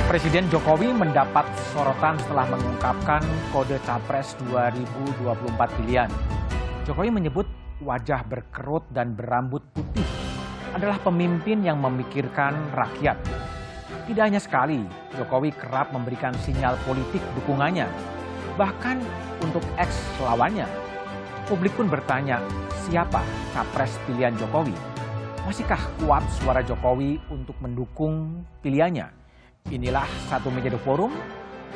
Presiden Jokowi mendapat sorotan setelah mengungkapkan kode Capres 2024 pilihan. Jokowi menyebut wajah berkerut dan berambut putih adalah pemimpin yang memikirkan rakyat. Tidak hanya sekali, Jokowi kerap memberikan sinyal politik dukungannya, bahkan untuk ex-lawannya. Publik pun bertanya, siapa Capres pilihan Jokowi? Masihkah kuat suara Jokowi untuk mendukung pilihannya? Inilah Satu Meja The Forum,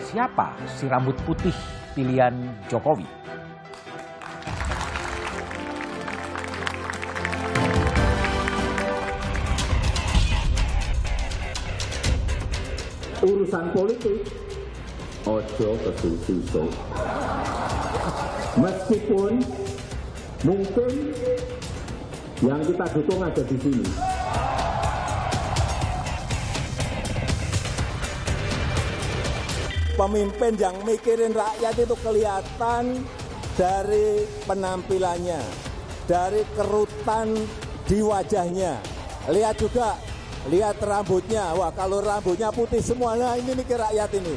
siapa si rambut putih pilihan Jokowi? Urusan politik, ojo kesusu. Meskipun mungkin yang kita dukung ada di sini. Pemimpin yang mikirin rakyat itu kelihatan dari penampilannya, dari kerutan di wajahnya. Lihat juga, lihat rambutnya. Wah, kalau rambutnya putih semua, nah ini mikir rakyat ini.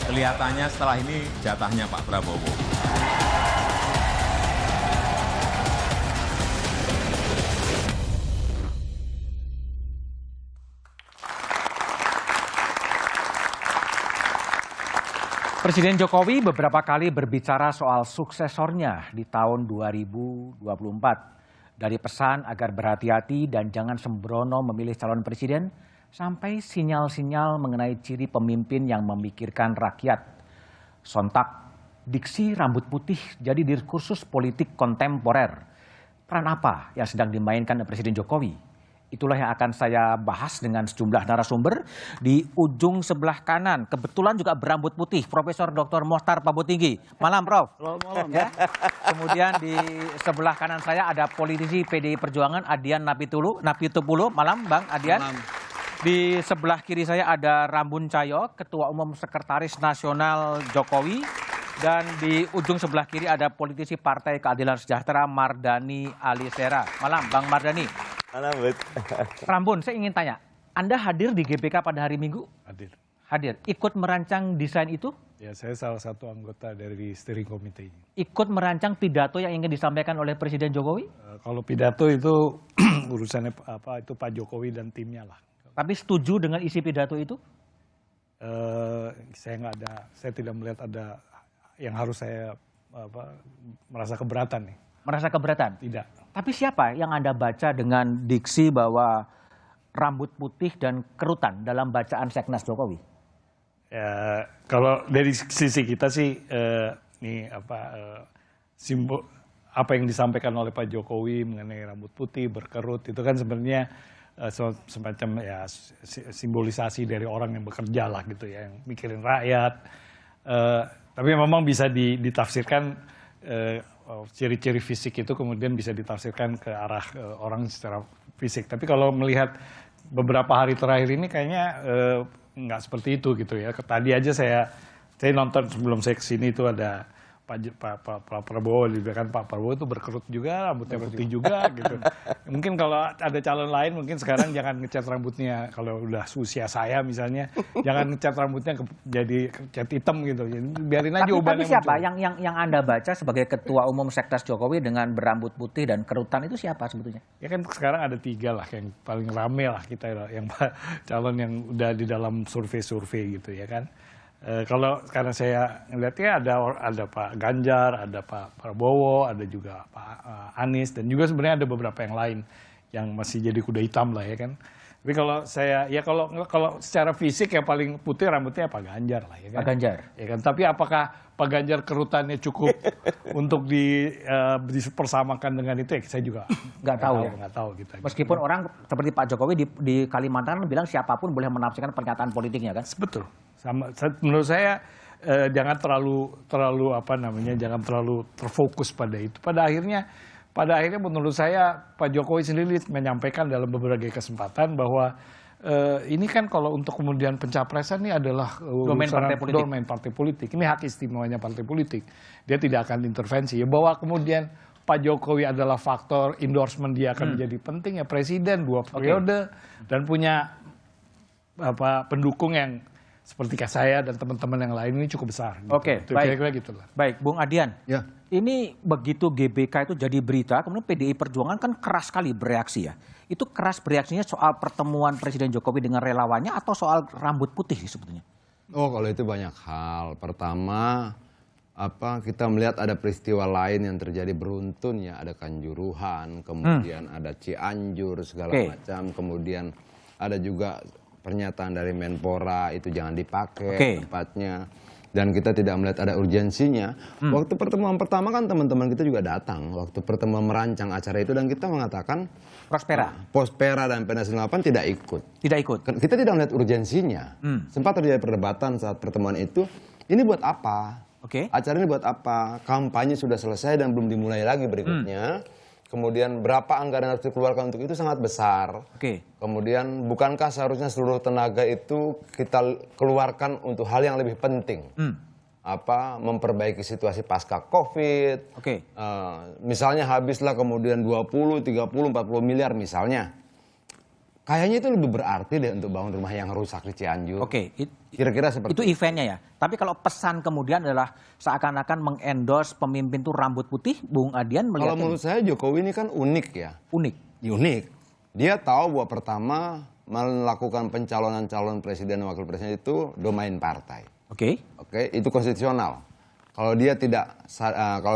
Kelihatannya setelah ini jatahnya Pak Prabowo. Presiden Jokowi beberapa kali berbicara soal suksesornya di tahun 2024. Dari pesan agar berhati-hati dan jangan sembrono memilih calon presiden, sampai sinyal-sinyal mengenai ciri pemimpin yang memikirkan rakyat. Sontak, diksi rambut putih jadi diskursus politik kontemporer. Peran apa yang sedang dimainkan Presiden Jokowi? Itulah yang akan saya bahas dengan sejumlah narasumber. Di ujung sebelah kanan, kebetulan juga berambut putih, Profesor Dr. Mohtar Pabutinggi. Malam, Prof. Malam. Ya. Kemudian di sebelah kanan saya ada politisi PDI Perjuangan Adian Napitupulu. Malam, Bang Adian. Malam. Di sebelah kiri saya ada Rambun Cayo, Ketua Umum Sekretaris Nasional Jokowi. Dan di ujung sebelah kiri ada politisi Partai Keadilan Sejahtera Mardani Alisera. Malam, Bang Mardani. Malam, Bet. Rambun, saya ingin tanya, Anda hadir di GBK pada hari Minggu? Hadir. Hadir. Ikut merancang desain itu? Ya, saya salah satu anggota dari steering committee. Ikut merancang pidato yang ingin disampaikan oleh Presiden Jokowi? Kalau pidato itu urusannya apa? Itu Pak Jokowi dan timnya lah. Tapi setuju dengan isi pidato itu? Saya tidak melihat ada yang harus saya merasa keberatan nih. Merasa keberatan? Tidak. Tapi siapa yang Anda baca dengan diksi bahwa rambut putih dan kerutan dalam bacaan Seknas Jokowi? Ya, kalau dari sisi kita sih simbol apa yang disampaikan oleh Pak Jokowi mengenai rambut putih berkerut itu kan sebenarnya semacam ya simbolisasi dari orang yang bekerja lah gitu ya, yang mikirin rakyat. Tapi memang bisa ditafsirkan ciri-ciri fisik itu kemudian bisa ditafsirkan ke arah orang secara fisik. Tapi kalau melihat beberapa hari terakhir ini kayaknya nggak seperti itu gitu ya. Tadi aja saya nonton sebelum saya kesini itu ada Pak Prabowo, kan Pak Prabowo itu berkerut juga, rambutnya putih juga gitu. Mungkin kalau ada calon lain mungkin sekarang jangan ngecat rambutnya, kalau udah usia saya misalnya, jangan ngecat rambutnya jadi cat hitam gitu. Jadi biarin aja ubannya. Tapi siapa yang Anda baca sebagai Ketua Umum Seknas Jokowi dengan berambut putih dan kerutan itu siapa sebetulnya? Ya kan sekarang ada 3 lah yang paling rame lah kita, yang calon yang udah di dalam survei-survei gitu ya kan. Kalau karena saya ngeliatnya ada Pak Ganjar, ada Pak Prabowo, ada juga Pak Anies, dan juga sebenarnya ada beberapa yang lain yang masih jadi kuda hitam lah ya kan. Tapi kalau saya ya kalau secara fisik yang paling putih rambutnya Pak Ganjar lah ya kan. Pak Ganjar. Ya kan. Tapi apakah Pak Ganjar kerutannya cukup untuk dipersamakan dengan itu? Ya saya juga nggak tahu. Nggak tahu gitu. Meskipun orang seperti Pak Jokowi di Kalimantan bilang siapapun boleh menafsirkan pernyataan politiknya kan? Betul. Menurut saya jangan terlalu jangan terlalu terfokus pada itu. Pada akhirnya menurut saya Pak Jokowi sendiri menyampaikan dalam berbagai kesempatan bahwa ini kan kalau untuk kemudian pencapresan ini adalah domain partai politik. Ini hak istimewanya partai politik. Dia tidak akan intervensi. Ya bahwa kemudian Pak Jokowi adalah faktor endorsement dia akan menjadi penting ya, presiden 2 periode dan punya pendukung yang seperti saya dan teman-teman yang lain ini cukup besar. Gitu. Oke, baik. Kira-kira gitulah. Baik, Bung Adian. Ya. Ini begitu GBK itu jadi berita, kemudian PDI Perjuangan kan keras sekali bereaksi ya. Itu keras bereaksinya soal pertemuan Presiden Jokowi dengan relawannya atau soal rambut putih sebetulnya? Oh, kalau itu banyak hal. Pertama, kita melihat ada peristiwa lain yang terjadi beruntun ya, ada Kanjuruhan, kemudian ada Cianjur segala macam, kemudian ada juga pernyataan dari Menpora itu jangan dipakai tempatnya, dan kita tidak melihat ada urgensinya. Waktu pertemuan pertama kan teman-teman kita juga datang waktu pertemuan merancang acara itu, dan kita mengatakan Prospera dan Pena 98 tidak ikut. Tidak ikut. Kita tidak melihat urgensinya. Sempat terjadi perdebatan saat pertemuan itu. Ini buat apa? Acara ini buat apa? Kampanye sudah selesai dan belum dimulai lagi berikutnya. Kemudian berapa anggaran yang harus dikeluarkan untuk itu sangat besar. Kemudian bukankah seharusnya seluruh tenaga itu kita keluarkan untuk hal yang lebih penting? Memperbaiki situasi pasca COVID. Misalnya habislah kemudian 20, 30, 40 miliar misalnya. Kayaknya itu lebih berarti deh untuk bangun rumah yang rusak di Cianjur. Kira-kira seperti itu eventnya ya. Tapi kalau pesan kemudian adalah seakan-akan mengendorse pemimpin itu rambut putih, Bung Adian melihatnya. Kalau menurut saya Jokowi ini kan unik ya. Unik. Dia tahu bahwa pertama melakukan pencalonan calon presiden dan wakil presiden itu domain partai. Itu konstitusional. Kalau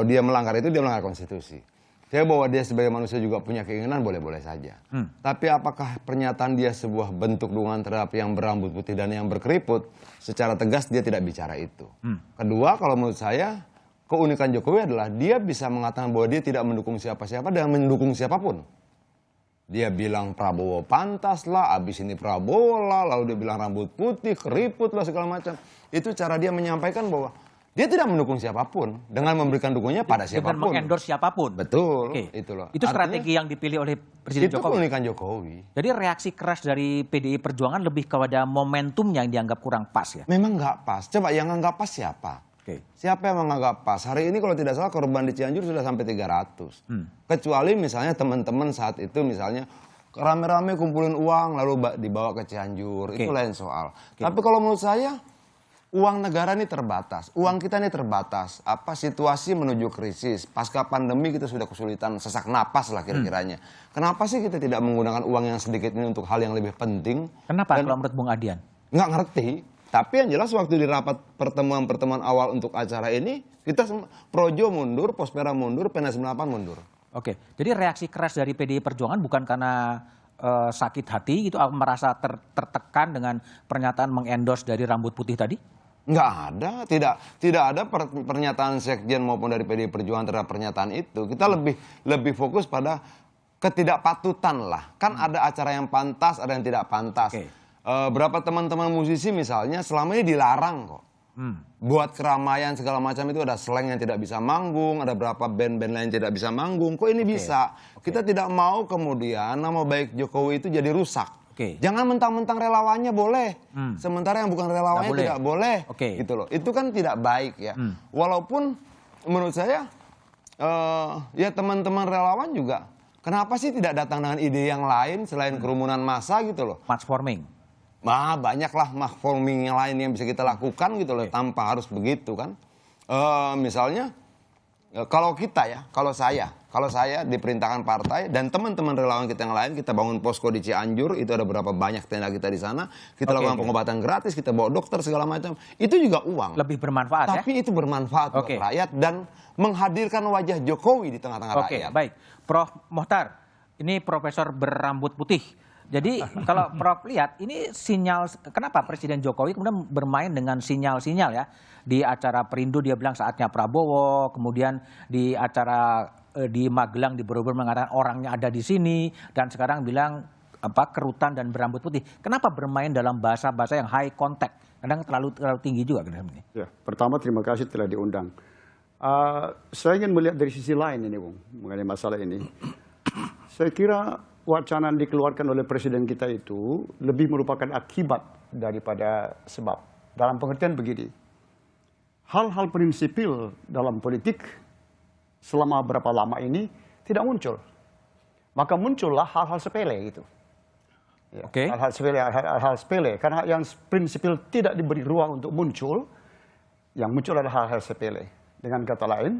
dia melanggar itu, dia melanggar konstitusi. Saya bahwa dia sebagai manusia juga punya keinginan, boleh-boleh saja. Tapi apakah pernyataan dia sebuah bentuk dukungan terhadap yang berambut putih dan yang berkeriput? Secara tegas dia tidak bicara itu. Kedua, kalau menurut saya, keunikan Jokowi adalah dia bisa mengatakan bahwa dia tidak mendukung siapa-siapa dan mendukung siapapun. Dia bilang Prabowo pantas lah, abis ini Prabowo lah, lalu dia bilang rambut putih, keriput lah, segala macam. Itu cara dia menyampaikan bahwa dia tidak mendukung siapapun dengan memberikan dukungannya pada siapapun. Dengan mengendorse siapapun. Betul. Itu loh. Itu strategi yang dipilih oleh Presiden Jokowi. Itu keunikan Jokowi. Jadi reaksi keras dari PDI Perjuangan lebih kepada momentumnya yang dianggap kurang pas ya? Memang nggak pas. Coba yang nggak pas siapa? Siapa yang menganggap pas? Hari ini kalau tidak salah korban di Cianjur sudah sampai 300. Kecuali misalnya teman-teman saat itu misalnya rame-rame kumpulin uang lalu dibawa ke Cianjur. Itu lain soal. Tapi kalau menurut saya uang negara ini terbatas, uang kita ini terbatas. Situasi menuju krisis, pasca pandemi kita sudah kesulitan sesak napas lah kira-kiranya. Kenapa sih kita tidak menggunakan uang yang sedikit ini untuk hal yang lebih penting? Kenapa kalau menurut Bung Adian? Nggak ngerti. Tapi yang jelas waktu di rapat pertemuan awal untuk acara ini, kita Projo mundur, Prospera mundur, Pena 98 mundur. Jadi reaksi keras dari PDI Perjuangan bukan karena sakit hati gitu, merasa tertekan dengan pernyataan mengendorse dari rambut putih tadi? Nggak ada, tidak ada pernyataan sekjen maupun dari PDI Perjuangan terhadap pernyataan itu. Kita lebih fokus pada ketidakpatutan lah. Kan ada acara yang pantas, ada yang tidak pantas. Berapa teman-teman musisi misalnya selama ini dilarang kok. Buat keramaian segala macam itu ada slang yang tidak bisa manggung, ada berapa band-band lain tidak bisa manggung. Kok ini bisa? Kita tidak mau kemudian nama baik Jokowi itu jadi rusak. Jangan mentang-mentang relawannya boleh, sementara yang bukan relawannya tidak boleh. Gitu loh. Itu kan tidak baik ya. Walaupun menurut saya ya teman-teman relawan juga kenapa sih tidak datang dengan ide yang lain selain kerumunan massa gitu loh. Match forming. Banyaklah forming yang lain yang bisa kita lakukan gitu loh, tanpa harus begitu kan. Misalnya kalau kita ya, kalau saya diperintahkan partai dan teman-teman relawan kita yang lain, kita bangun posko di Cianjur, itu ada berapa banyak tenda kita di sana, kita lakukan pengobatan gratis, kita bawa dokter segala macam, itu juga uang. Lebih bermanfaat ya? Tapi itu bermanfaat buat rakyat dan menghadirkan wajah Jokowi di tengah-tengah rakyat. Baik. Prof. Mohtar, ini profesor berambut putih. Jadi kalau Prof lihat ini sinyal, kenapa Presiden Jokowi kemudian bermain dengan sinyal-sinyal ya. Di acara Perindo dia bilang saatnya Prabowo, kemudian di acara di Magelang di Borobudur mengatakan orangnya ada di sini, dan sekarang bilang kerutan dan berambut putih. Kenapa bermain dalam bahasa-bahasa yang high contact? Kadang terlalu tinggi juga. Ya, pertama terima kasih telah diundang. Saya ingin melihat dari sisi lain ini, Bung, mengenai masalah ini. Saya kira wacana yang dikeluarkan oleh presiden kita itu lebih merupakan akibat daripada sebab. Dalam pengertian begini, hal-hal prinsipil dalam politik selama berapa lama ini tidak muncul. Maka muncullah hal-hal sepele gitu. Ya, hal-hal sepele. Karena yang prinsipil tidak diberi ruang untuk muncul, yang muncul adalah hal-hal sepele. Dengan kata lain,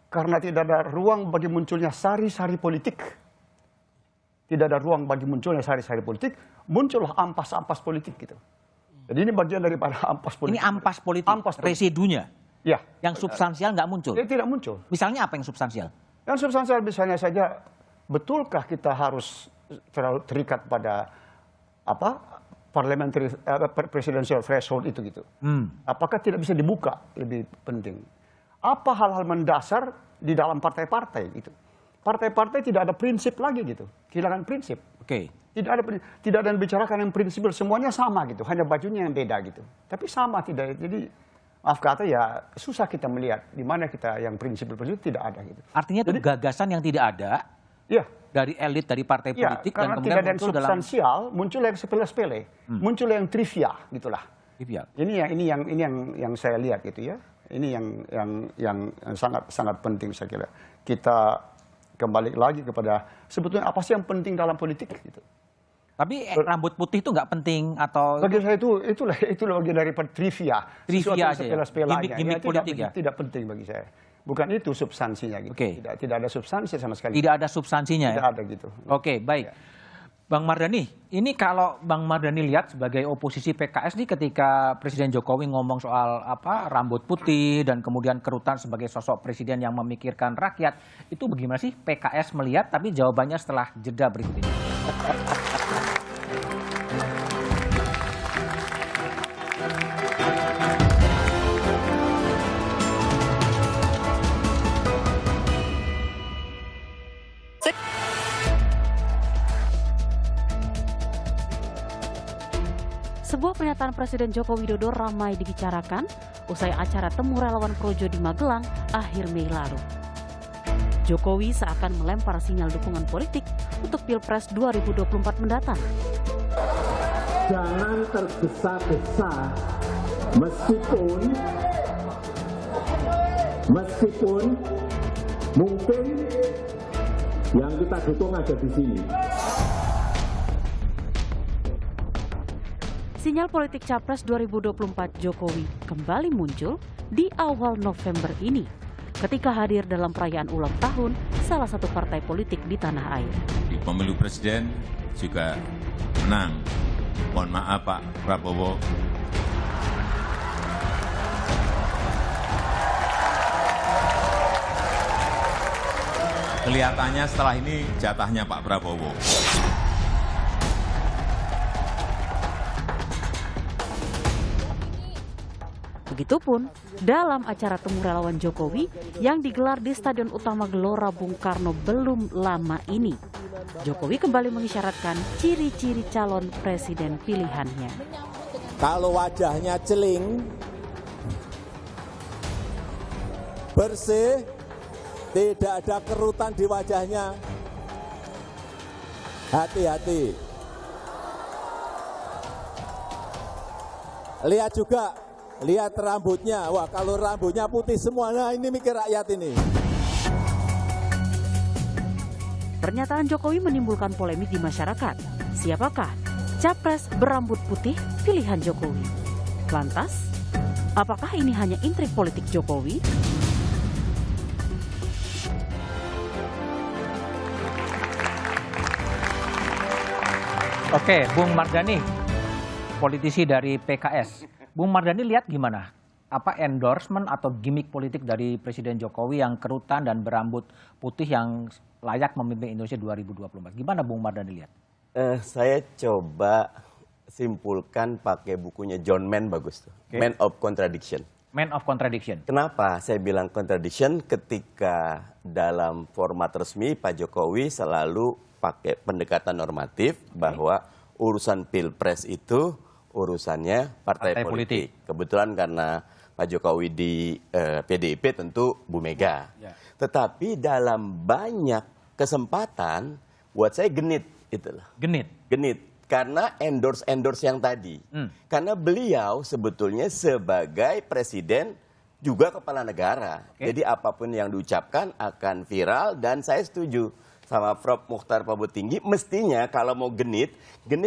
karena tidak ada ruang bagi munculnya sari-sari politik, tidak ada ruang bagi munculnya sari-sari politik, muncullah ampas-ampas politik gitu. Jadi ini bagian daripada ampas politik. Ini ampas politik, residunya? Ya. Yang substansial nggak muncul? Tidak muncul. Misalnya apa yang substansial? Yang substansial misalnya saja, betulkah kita harus terlalu terikat pada parliamentary presidential threshold itu gitu? Apakah tidak bisa dibuka? Lebih penting. Apa hal-hal mendasar di dalam partai-partai gitu? Partai-partai tidak ada prinsip lagi gitu, kehilangan prinsip. Tidak ada yang bicarakan yang prinsipil, semuanya sama gitu, hanya bajunya yang beda gitu. Tapi sama tidak, jadi maaf kata ya susah kita melihat di mana kita yang prinsipil tidak ada gitu. Artinya itu gagasan yang tidak ada. Iya. Dari elit, dari partai politik, dan kemudian tidak ada yang muncul substansial, muncul yang sepele-sepele, muncul yang trivia, gitulah. Trivia. Ini yang saya lihat gitu ya. Ini yang sangat penting saya kira. Kita kembali lagi kepada sebetulnya apa sih yang penting dalam politik gitu. Tapi rambut putih itu nggak penting atau? Bagi saya itulah bagian dari trivia. Trivia aja ya? Gimmick politik ya? Tidak penting bagi saya. Bukan itu substansinya gitu. Tidak ada substansi sama sekali. Tidak ada substansinya ya? Tidak ada gitu. Oke, baik. Bang Mardhani, ini kalau Bang Mardhani lihat sebagai oposisi PKS nih ketika Presiden Jokowi ngomong soal rambut putih dan kemudian kerutan sebagai sosok presiden yang memikirkan rakyat, itu bagaimana sih PKS melihat? Tapi jawabannya setelah jeda berikut ini. Sebuah pernyataan Presiden Joko Widodo ramai dibicarakan usai acara temu relawan Projo di Magelang akhir Mei lalu. Jokowi seakan melempar sinyal dukungan politik untuk Pilpres 2024 mendatang. Jangan tergesa-gesa meskipun mungkin yang kita dukung ada di sini. Sinyal politik Capres 2024 Jokowi kembali muncul di awal November ini ketika hadir dalam perayaan ulang tahun salah satu partai politik di tanah air. Di pemilu presiden juga menang. Mohon maaf Pak Prabowo. Kelihatannya setelah ini jatahnya Pak Prabowo. Begitupun dalam acara temu relawan Jokowi yang digelar di Stadion Utama Gelora Bung Karno belum lama ini. Jokowi kembali mengisyaratkan ciri-ciri calon presiden pilihannya. Kalau wajahnya celing, bersih, tidak ada kerutan di wajahnya, hati-hati. Lihat juga. Lihat rambutnya, wah kalau rambutnya putih semua, nah ini mikir rakyat ini. Pernyataan Jokowi menimbulkan polemik di masyarakat. Siapakah capres berambut putih pilihan Jokowi? Lantas, apakah ini hanya intrik politik Jokowi? Oke, Bung Mardhani, politisi dari PKS. Bung Mardhani lihat gimana? Apa endorsement atau gimmick politik dari Presiden Jokowi yang kerutan dan berambut putih yang layak memimpin Indonesia 2024? Gimana Bung Mardhani lihat? Saya coba simpulkan pakai bukunya John Mann, bagus tuh. Man of Contradiction. Man of Contradiction. Kenapa saya bilang contradiction? Ketika dalam format resmi Pak Jokowi selalu pakai pendekatan normatif bahwa urusan Pilpres itu urusannya partai politik. Kebetulan karena Pak Jokowi di PDIP tentu Bu Mega. Tetapi dalam banyak kesempatan buat saya genit itulah. Genit. Karena endorse yang tadi. Karena beliau sebetulnya sebagai presiden juga kepala negara. Jadi apapun yang diucapkan akan viral dan saya setuju sama Prof. Mukhtar Pabutinggi, mestinya kalau mau genit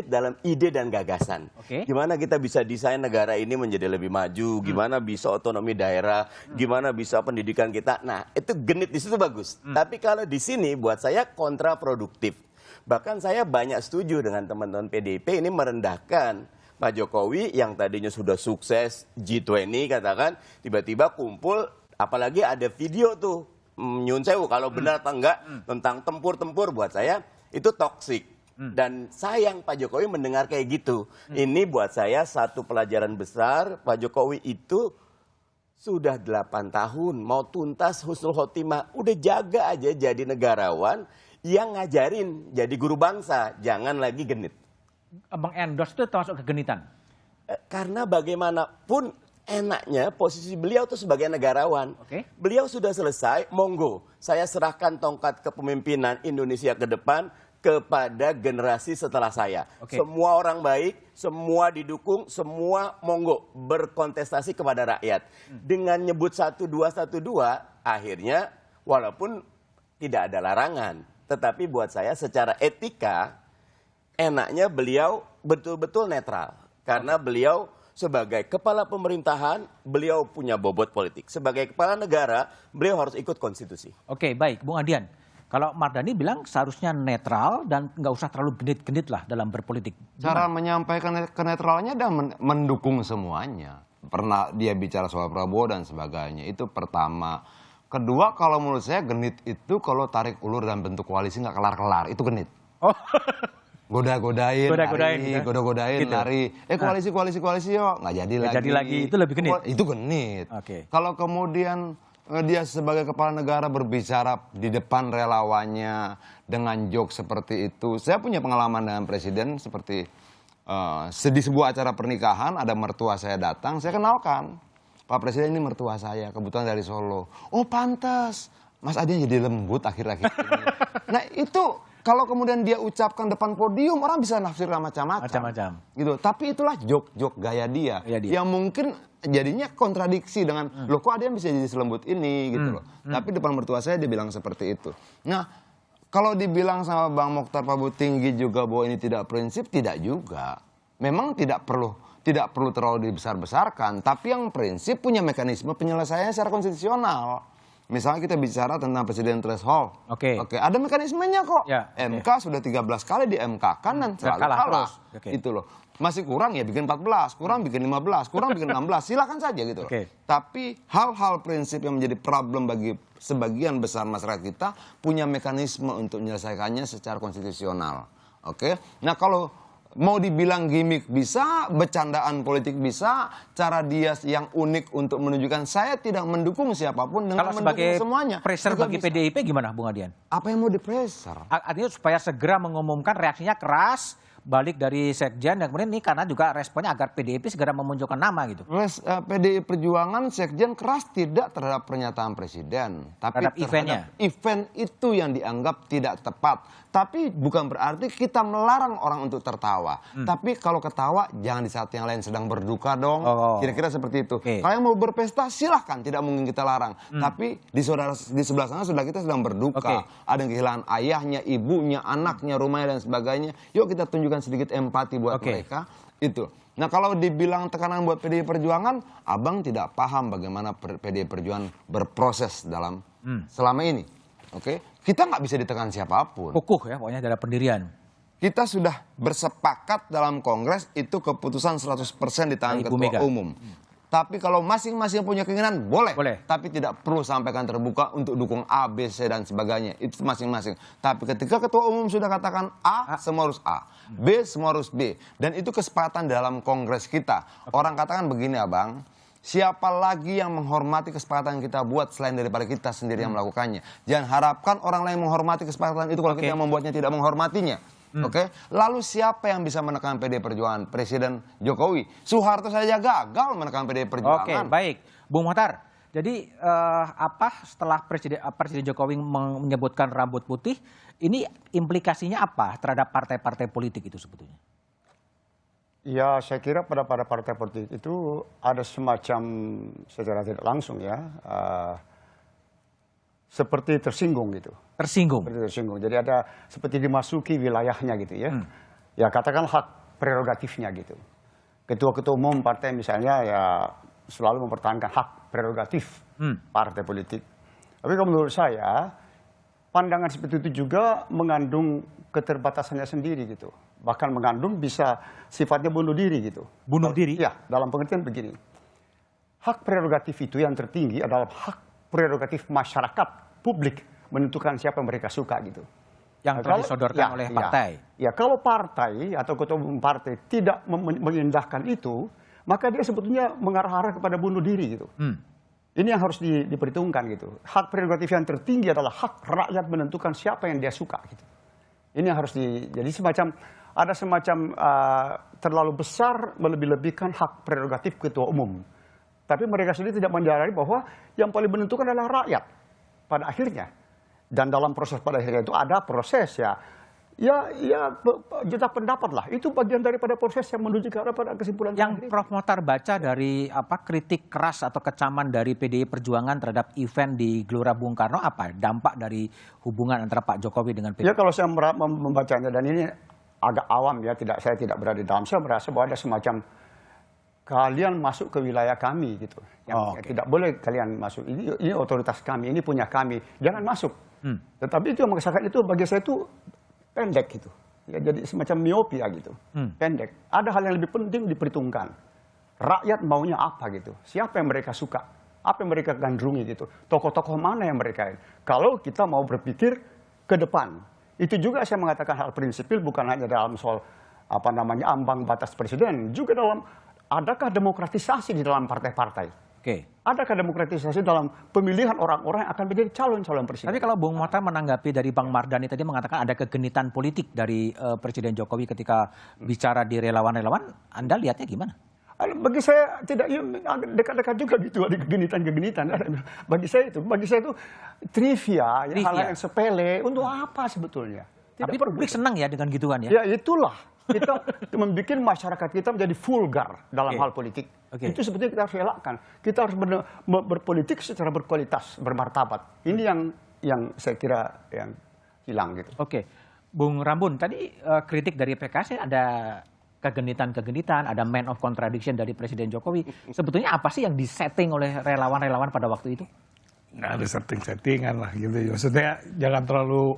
dalam ide dan gagasan. Gimana kita bisa desain negara ini menjadi lebih maju, gimana bisa otonomi daerah, gimana bisa pendidikan kita. Nah, itu genit di situ bagus. Tapi kalau di sini buat saya kontraproduktif. Bahkan saya banyak setuju dengan teman-teman PDIP ini merendahkan Pak Jokowi yang tadinya sudah sukses G20 katakan, tiba-tiba kumpul, apalagi ada video tuh. Nyun sewu kalau benar atau enggak tentang tempur-tempur buat saya itu toksik. Dan sayang Pak Jokowi mendengar kayak gitu. Ini buat saya satu pelajaran besar. Pak Jokowi itu sudah 8 tahun mau tuntas husnul khotimah. Udah jaga aja jadi negarawan yang ngajarin jadi guru bangsa. Jangan lagi genit. Mengendorse itu termasuk kegenitan? Karena bagaimanapun enaknya posisi beliau tuh sebagai negarawan. Beliau sudah selesai, monggo. Saya serahkan tongkat kepemimpinan Indonesia ke depan kepada generasi setelah saya. Semua orang baik, semua didukung, semua monggo berkontestasi kepada rakyat. Dengan nyebut 1212, akhirnya walaupun tidak ada larangan. Tetapi buat saya secara etika, enaknya beliau betul-betul netral. Karena beliau sebagai kepala pemerintahan, beliau punya bobot politik. Sebagai kepala negara, beliau harus ikut konstitusi. Oke, baik. Bung Adian, kalau Mardhani bilang seharusnya netral dan nggak usah terlalu genit-genit lah dalam berpolitik. Cara menyampaikan kenetralnya dan mendukung semuanya. Pernah dia bicara soal Prabowo dan sebagainya. Itu pertama. Kedua, kalau menurut saya genit itu kalau tarik ulur dalam bentuk koalisi nggak kelar-kelar. Itu genit. Goda-godain, gitu. lari. Koalisi yuk, nggak jadi lagi. Itu lebih genit. Itu genit. Kalau kemudian dia sebagai kepala negara berbicara di depan relawannya dengan joke seperti itu. Saya punya pengalaman dengan presiden seperti di sebuah acara pernikahan ada mertua saya datang, saya kenalkan. Pak Presiden ini mertua saya, kebetulan dari Solo. Oh pantas, Mas Adian jadi lembut akhir-akhir ini. Nah itu kalau kemudian dia ucapkan depan podium, orang bisa nafsirkan macam-macam. Gitu. Tapi itulah joke-joke gaya dia. Yang mungkin jadinya kontradiksi dengan, loh kok Adian bisa jadi selembut ini gitu loh. Tapi depan mertua saya dia bilang seperti itu. Nah, kalau dibilang sama Bang Mokhtar Pabutinggi juga bahwa ini tidak prinsip, tidak juga. Memang tidak perlu terlalu dibesar-besarkan. Tapi yang prinsip punya mekanisme penyelesaiannya secara konstitusional. Misalnya kita bicara tentang presiden threshold. Ada mekanismenya kok. MK sudah 13 kali di MK kan dan selalu kalah. Itu loh. Masih kurang ya bikin 14, kurang bikin 15, kurang bikin 16. Silakan saja gitu loh. Tapi hal-hal prinsip yang menjadi problem bagi sebagian besar masyarakat kita punya mekanisme untuk menyelesaikannya secara konstitusional. Nah kalau mau dibilang gimmick bisa, bercandaan politik bisa, cara dia yang unik untuk menunjukkan saya tidak mendukung siapapun dengan mendukung semuanya. Kalau sebagai pressure bagi PDIP gimana Bung Adian? Apa yang mau di-pressure? Artinya supaya segera mengumumkan reaksinya keras, balik dari Sekjen, dan kemudian ini karena juga responnya agar PDIP segera memunculkan nama gitu. PDI Perjuangan, Sekjen keras tidak terhadap pernyataan Presiden. Tapi terhadap event itu yang dianggap tidak tepat. Tapi bukan berarti kita melarang orang untuk tertawa. Tapi kalau ketawa jangan di saat yang lain sedang berduka dong. Kira-kira seperti itu. Kalau yang mau berpesta silahkan, tidak mungkin kita larang. Tapi di sebelah sana sudah kita sedang berduka. Ada yang kehilangan ayahnya, ibunya, anaknya, rumahnya dan sebagainya. Yuk kita tunjukkan sedikit empati buat mereka. Itu. Nah kalau dibilang tekanan buat PDI Perjuangan, abang tidak paham bagaimana PDI Perjuangan berproses dalam selama ini. Kita nggak bisa ditekan siapapun. Kukuh ya, pokoknya ada pendirian. Kita sudah bersepakat dalam Kongres itu keputusan 100% di tangan Ketua Umum. Tapi kalau masing-masing punya keinginan boleh. Tapi tidak perlu sampaikan terbuka untuk dukung A, B, C dan sebagainya. Itu masing-masing. Tapi ketika Ketua Umum sudah katakan A, semua harus A. B, semua harus B. Dan itu kesepakatan dalam Kongres kita. Orang katakan begini abang. Siapa lagi yang menghormati kesepakatan yang kita buat selain daripada kita sendiri yang melakukannya. Jangan harapkan orang lain menghormati kesepakatan itu kalau kita yang membuatnya tidak menghormatinya. Lalu siapa yang bisa menekan PDI Perjuangan? Presiden Jokowi. Soeharto saja gagal menekan PDI Perjuangan. Baik. Bung Mokhtar, jadi setelah Presiden Jokowi menyebutkan rambut putih, ini implikasinya apa terhadap partai-partai politik itu sebetulnya? Ya, saya kira pada partai politik itu ada semacam secara tidak langsung ya, seperti tersinggung gitu. Tersinggung? Seperti tersinggung. Jadi ada seperti dimasuki wilayahnya gitu ya. Ya katakan hak prerogatifnya gitu. Ketua-ketua umum partai misalnya ya selalu mempertahankan hak prerogatif partai politik. Tapi kalau menurut saya, pandangan seperti itu juga mengandung keterbatasannya sendiri gitu. Bahkan mengandung bisa sifatnya bunuh diri gitu. Bunuh diri? Ya, dalam pengertian begini. Hak prerogatif itu yang tertinggi adalah hak prerogatif masyarakat, publik, menentukan siapa yang mereka suka gitu. Yang telah disodorkan oleh partai. Ya, kalau partai atau ketua umum partai tidak mengindahkan itu, maka dia sebetulnya mengarah-arah kepada bunuh diri gitu. Ini yang harus diperhitungkan gitu. Hak prerogatif yang tertinggi adalah hak rakyat menentukan siapa yang dia suka gitu. Ini yang harus jadi ada semacam terlalu besar melebih-lebihkan hak prerogatif ketua umum. Tapi mereka sendiri tidak menyadari bahwa yang paling menentukan adalah rakyat pada akhirnya. Dan dalam proses pada akhirnya itu ada proses ya jeda pendapat lah. Itu bagian daripada proses yang menuju ke arah pada kesimpulan. Yang Prof Mokhtar baca dari kritik keras atau kecaman dari PDI Perjuangan terhadap event di Gelora Bung Karno, apa dampak dari hubungan antara Pak Jokowi dengan PDI? Ya kalau saya membacanya, dan ini agak awam ya, saya tidak berada di dalam, saya merasa bahwa ada semacam kalian masuk ke wilayah kami gitu. Yang tidak boleh kalian masuk. Ini otoritas kami, ini punya kami. Jangan masuk. Tetapi itu yang mengesahkan itu bagi saya itu pendek gitu. Ya, jadi semacam miopia gitu. Pendek. Ada hal yang lebih penting diperhitungkan. Rakyat maunya apa gitu. Siapa yang mereka suka. Apa yang mereka gandrungi gitu. Tokoh-tokoh mana yang mereka. Kalau kita mau berpikir ke depan. Itu juga saya mengatakan hal prinsipil bukan hanya dalam soal ambang batas presiden. Juga dalam adakah demokratisasi di dalam partai-partai. Adakah demokratisasi dalam pemilihan orang-orang yang akan menjadi calon-calon presiden? Tapi kalau Bung Mokhtar menanggapi dari Bang Mardhani tadi mengatakan ada kegenitan politik dari Presiden Jokowi ketika bicara di relawan-relawan, Anda lihatnya gimana? Bagi saya tidak, dekat-dekat juga gitu ada kegenitan-kegenitan. Bagi saya itu trivia. Hal yang sepele. Untuk apa sebetulnya? Tapi publik senang ya dengan gituan ya? Ya itulah. Kita membuat masyarakat kita menjadi vulgar dalam hal politik. Itu sebetulnya kita harus elakkan. Kita harus berpolitik secara berkualitas, bermartabat. Ini yang saya kira yang hilang gitu. Bung Rambun, tadi kritik dari PKS ada kegenitan-kegenitan, ada man of contradiction dari Presiden Jokowi. Sebetulnya apa sih yang disetting oleh relawan-relawan pada waktu itu? Nggak ada setting-settingan lah gitu. Maksudnya jangan terlalu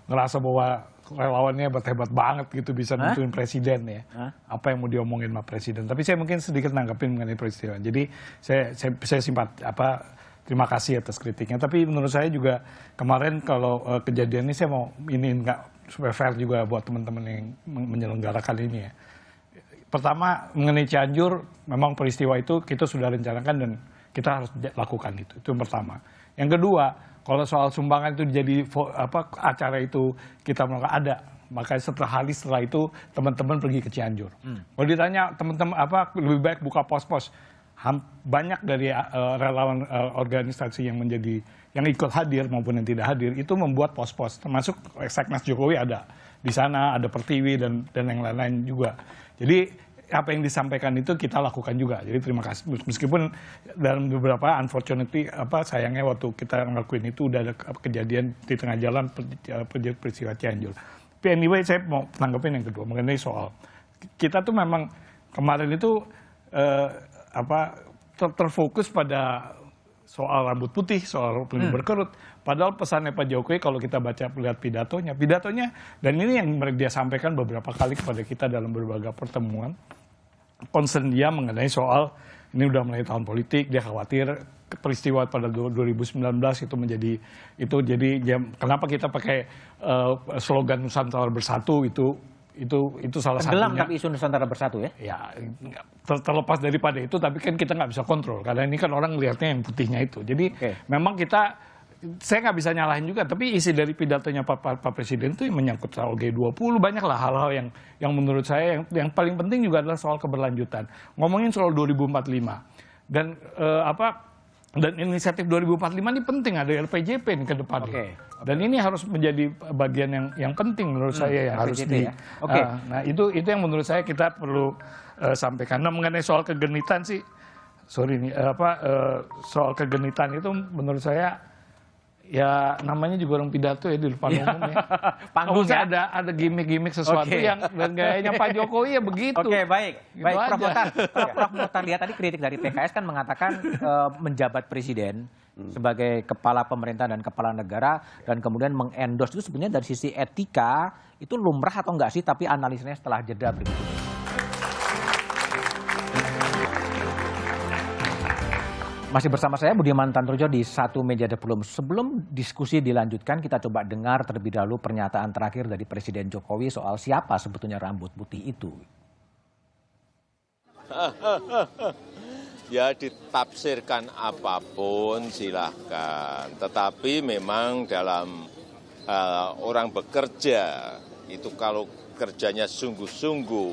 ngerasa bahwa relawannya hebat-hebat banget gitu bisa nentuin presiden ya. Apa yang mau diomongin sama presiden. Tapi saya mungkin sedikit nanggepin mengenai presiden. Jadi saya terima kasih atas kritiknya. Tapi menurut saya juga kemarin kalau kejadian ini saya mau nggak supaya fair juga buat teman-teman yang menyelenggarakan ini ya. Pertama mengenai Cianjur, memang peristiwa itu kita sudah rencanakan dan kita harus lakukan itu. Itu yang pertama. Yang kedua, kalau soal sumbangan itu jadi acara itu kita melakukan ada, maka setelah itu teman-teman pergi ke Cianjur. Kalau ditanya teman-teman lebih baik buka pos-pos, banyak dari relawan organisasi yang ikut hadir maupun yang tidak hadir itu membuat pos-pos, termasuk Seknas Jokowi ada di sana, ada Pertiwi dan yang lain-lain juga. Jadi apa yang disampaikan itu kita lakukan juga. Jadi terima kasih. Meskipun dalam beberapa unfortunately sayangnya waktu kita ngelakuin itu udah ada kejadian di tengah jalan peristiwa Cianjur. Tapi anyway saya mau tanggapin yang kedua mengenai soal kita tuh memang kemarin itu terfokus pada soal rambut putih, soal pelindung berkerut. Padahal pesannya Pak Jokowi kalau kita lihat pidatonya dan ini yang dia sampaikan beberapa kali kepada kita dalam berbagai pertemuan, concern dia mengenai soal ini udah mulai tahun politik, dia khawatir peristiwa pada 2019 itu jadi kenapa kita pakai slogan Nusantara Bersatu itu salah satunya. Tapi isu Nusantara Bersatu ya? Ya, terlepas daripada itu, tapi kan kita nggak bisa kontrol. Karena ini kan orang lihatnya yang putihnya itu. Jadi memang saya nggak bisa nyalahin juga, tapi isi dari pidatonya Pak Presiden itu menyangkut soal G20, banyaklah hal-hal yang menurut saya yang paling penting juga adalah soal keberlanjutan. Ngomongin soal 2045. Dan Dan inisiatif 2045 ini penting, ada LPJP nih ke depan. Dan ini harus menjadi bagian yang penting menurut saya ya. Harus di. Nah itu yang menurut saya kita perlu sampaikan. Nah mengenai soal kegenitan sih, soal kegenitan itu menurut saya ya namanya juga orang pidato ya di depan umum ya. Panggungnya ada gimmick-gimmick sesuatu yang dan gayanya Pak Jokowi ya begitu. Baik. Gitu Baik, Prof. aja. Mokhtar. Prof. Mokhtar lihat tadi kritik dari PKS kan mengatakan menjabat presiden sebagai kepala pemerintah dan kepala negara dan kemudian mengendorse itu sebenarnya dari sisi etika itu lumrah atau enggak sih? Tapi analisanya setelah jeda berikut ini. Masih bersama saya Budiman Tantojo di Satu Meja The Forum. Sebelum diskusi dilanjutkan, kita coba dengar terlebih dahulu pernyataan terakhir dari Presiden Jokowi soal siapa sebetulnya rambut putih itu. Ya ditafsirkan apapun silahkan. Tetapi memang dalam orang bekerja, itu kalau kerjanya sungguh-sungguh,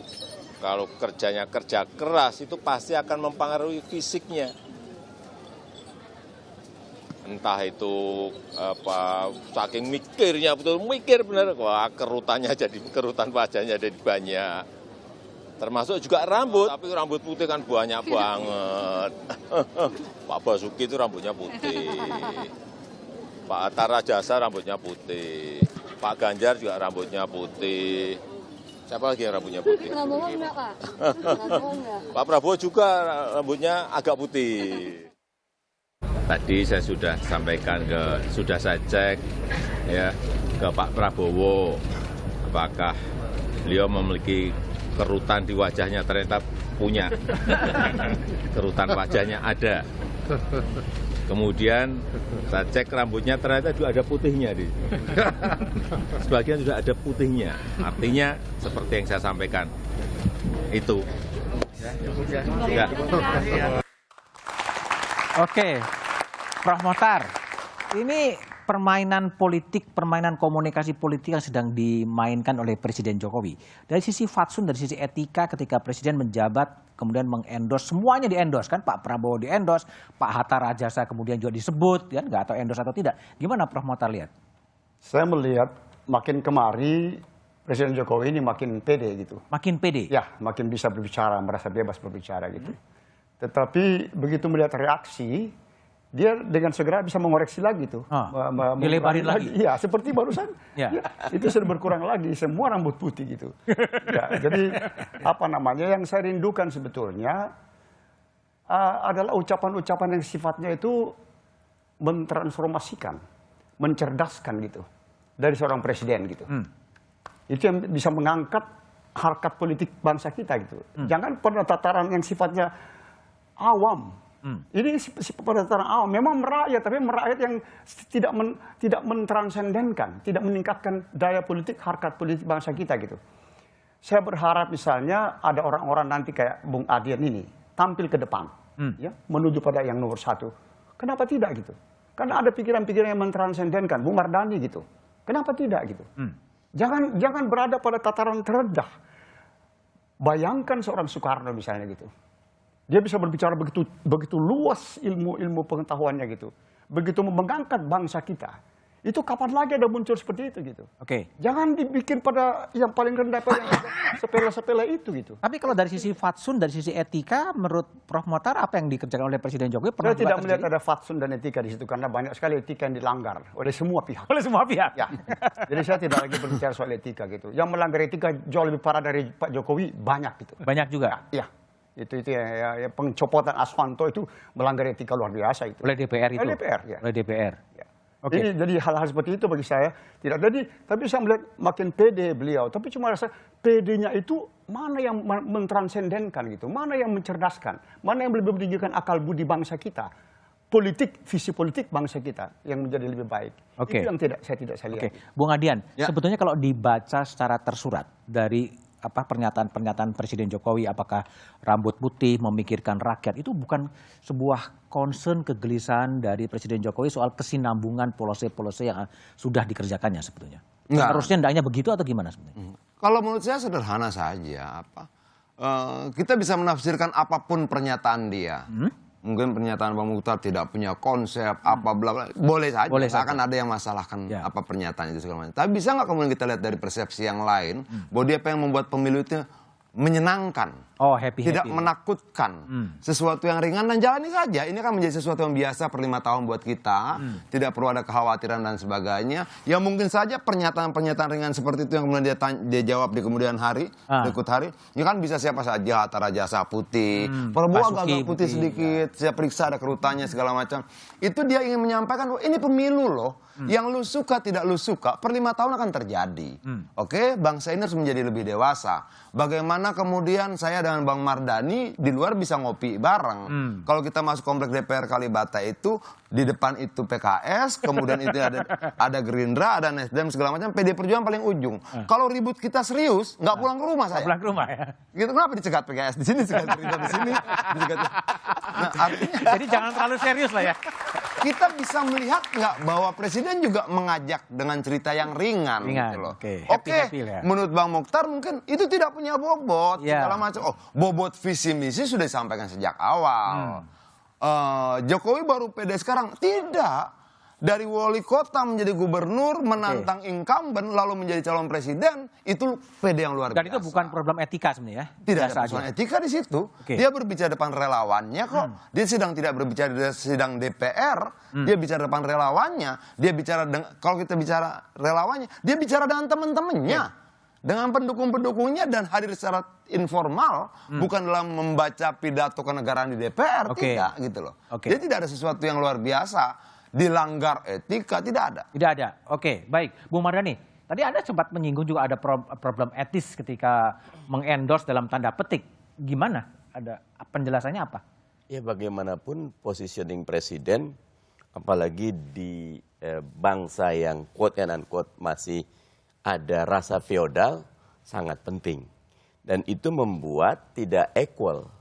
kalau kerjanya kerja keras, itu pasti akan mempengaruhi fisiknya. Entah itu saking mikirnya, betul mikir benar, wah kerutannya jadi kerutan wajahnya jadi banyak. Termasuk juga rambut, tapi rambut putih kan banyak banget. Pak Basuki itu rambutnya putih, Pak Hatta Rajasa rambutnya putih, Pak Ganjar juga rambutnya putih. Siapa lagi yang rambutnya putih? Prabowo enggak, Pak? Pak Prabowo juga rambutnya agak putih. Tadi saya sudah sampaikan sudah saya cek ya ke Pak Prabowo, apakah beliau memiliki kerutan di wajahnya, ternyata punya. Kerutan wajahnya ada. Kemudian saya cek rambutnya ternyata juga ada putihnya. Sebagian sudah ada putihnya. Artinya seperti yang saya sampaikan. Itu. Ya. Oke. Prof. Mokhtar, ini permainan politik, permainan komunikasi politik yang sedang dimainkan oleh Presiden Jokowi. Dari sisi fatsun, dari sisi etika ketika Presiden menjabat, kemudian mengendorse, semuanya diendorse kan, Pak Prabowo diendorse, Pak Hatta Rajasa kemudian juga disebut, kan nggak tahu endorse atau tidak. Gimana Prof. Mokhtar lihat? Saya melihat makin kemari Presiden Jokowi ini makin pede gitu. Makin pede? Ya, makin bisa berbicara, merasa bebas berbicara gitu. Tetapi begitu melihat reaksi, dia dengan segera bisa mengoreksi lagi tuh. Dilebarin lagi? Iya, seperti barusan. Ya, itu sudah berkurang lagi, semua rambut putih gitu. Ya, jadi apa namanya yang saya rindukan sebetulnya adalah ucapan-ucapan yang sifatnya itu mentransformasikan, mencerdaskan gitu. Dari seorang presiden gitu. Itu yang bisa mengangkat harkat politik bangsa kita gitu. Jangan pada tataran yang sifatnya awam. Ini pada tataran awam, memang merakyat, tapi merakyat yang tidak mentransendenkan, tidak meningkatkan daya politik, harkat politik bangsa kita gitu. Saya berharap misalnya ada orang-orang nanti kayak Bung Adian ini tampil ke depan, ya, menuju pada yang nomor satu. Kenapa tidak gitu? Karena ada pikiran-pikiran yang mentransendenkan, Bung Mardhani gitu. Kenapa tidak gitu? Jangan berada pada tataran terendah. Bayangkan seorang Soekarno misalnya gitu. Dia bisa berbicara begitu luas ilmu pengetahuannya gitu. Begitu mengangkat bangsa kita. Itu kapan lagi ada muncul seperti itu gitu. Jangan dibikin pada yang paling rendah, pada yang sepele-sepele itu gitu. Tapi kalau dari sisi fatsun, dari sisi etika, menurut Prof. Mokhtar apa yang dikerjakan oleh Presiden Jokowi? Saya tidak melihat ada fatsun dan etika di situ karena banyak sekali etika yang dilanggar oleh semua pihak. Oleh semua pihak? Ya. Jadi saya tidak lagi berbicara soal etika gitu. Yang melanggar etika jauh lebih parah dari Pak Jokowi banyak gitu. Banyak juga? Ya. Itu ya, pencopotan Aswanto itu melanggar etika luar biasa itu. Oleh DPR itu? Oleh DPR, ya. Oleh DPR. Ya. Jadi hal-hal seperti itu bagi saya tidak jadi. Tapi saya melihat makin pede beliau. Tapi cuma rasa pedenya itu mana yang mentransendenkan gitu, mana yang mencerdaskan, mana yang lebih meninggikan akal budi bangsa kita, politik, visi politik bangsa kita yang menjadi lebih baik. Itu yang saya tidak lihat. Bung Adian, sebetulnya kalau dibaca secara tersurat dari pernyataan Presiden Jokowi, apakah rambut putih, memikirkan rakyat, itu bukan sebuah concern, kegelisahan dari Presiden Jokowi soal kesinambungan polisi-polisi yang sudah dikerjakannya sebetulnya? Harusnya hendaknya begitu atau gimana sebenarnya? Kalau menurut saya sederhana saja. Kita bisa menafsirkan apapun pernyataan dia. mungkin pernyataan Bang Mukhtar tidak punya konsep apa bla bla, boleh saja, nggak akan ada yang masalahkan apa pernyataan itu segala macam. Tapi bisa nggak kemudian kita lihat dari persepsi yang lain bahwa dia pengen membuat pemilu itu menyenangkan, tidak menakutkan, sesuatu yang ringan dan jalani saja. Ini kan menjadi sesuatu yang biasa per 5 tahun buat kita, tidak perlu ada kekhawatiran dan sebagainya. Ya mungkin saja pernyataan-pernyataan ringan seperti itu yang kemudian dia jawab di kemudian hari, berikut hari, ya kan bisa siapa saja, Hatta Rajasa putih, Prabowo agak putih sedikit, saya periksa ada kerutannya segala macam. Itu dia ingin menyampaikan bahwa ini pemilu loh, yang lu suka tidak lu suka per 5 tahun akan terjadi. Oke, bangsa ini harus menjadi lebih dewasa. Bagaimana kemudian saya dengan Bang Mardhani di luar bisa ngopi bareng. Kalau kita masuk komplek DPR Kalibata itu, di depan itu PKS, kemudian itu ada Gerindra, ada Nasdem segala macam, PD Perjuangan paling ujung. Kalau ribut kita serius, nggak pulang ke rumah saya. Pulang ke rumah ya. Gitu, kenapa dicegat PKS di sini, dicegat Gerindra di sini, dicegat. Nah, artinya jadi jangan terlalu serius lah ya. Kita bisa melihat nggak bahwa Presiden juga mengajak dengan cerita yang ringan. Gitu loh. Oke, menurut Bang Mukhtar mungkin itu tidak punya bobot, segala macam. Oh, bobot visi misi sudah disampaikan sejak awal. Jokowi baru pede sekarang. Tidak. Dari wali kota menjadi gubernur, menantang incumbent, lalu menjadi calon presiden, itu pede yang luar biasa. Dan itu bukan problem etika sebenarnya ya? Tidak ada persoalan etika di situ. Dia berbicara depan relawannya kok. Dia sedang tidak berbicara di sidang DPR. Dia bicara depan relawannya. Dia bicara kalau kita bicara relawannya, dia bicara dengan teman-temannya. Dengan pendukung-pendukungnya dan hadir secara informal, bukan dalam membaca pidato kenegaraan di DPR, tidak gitu loh. Jadi tidak ada sesuatu yang luar biasa. Dilanggar etika, tidak ada. Tidak ada. Oke, baik. Bung Mardhani, tadi Anda sempat menyinggung juga ada problem etis ketika mengendorse dalam tanda petik. Gimana? Ada penjelasannya apa? Ya bagaimanapun positioning presiden, apalagi di bangsa yang quote and unquote masih ada rasa feodal, sangat penting. Dan itu membuat tidak equal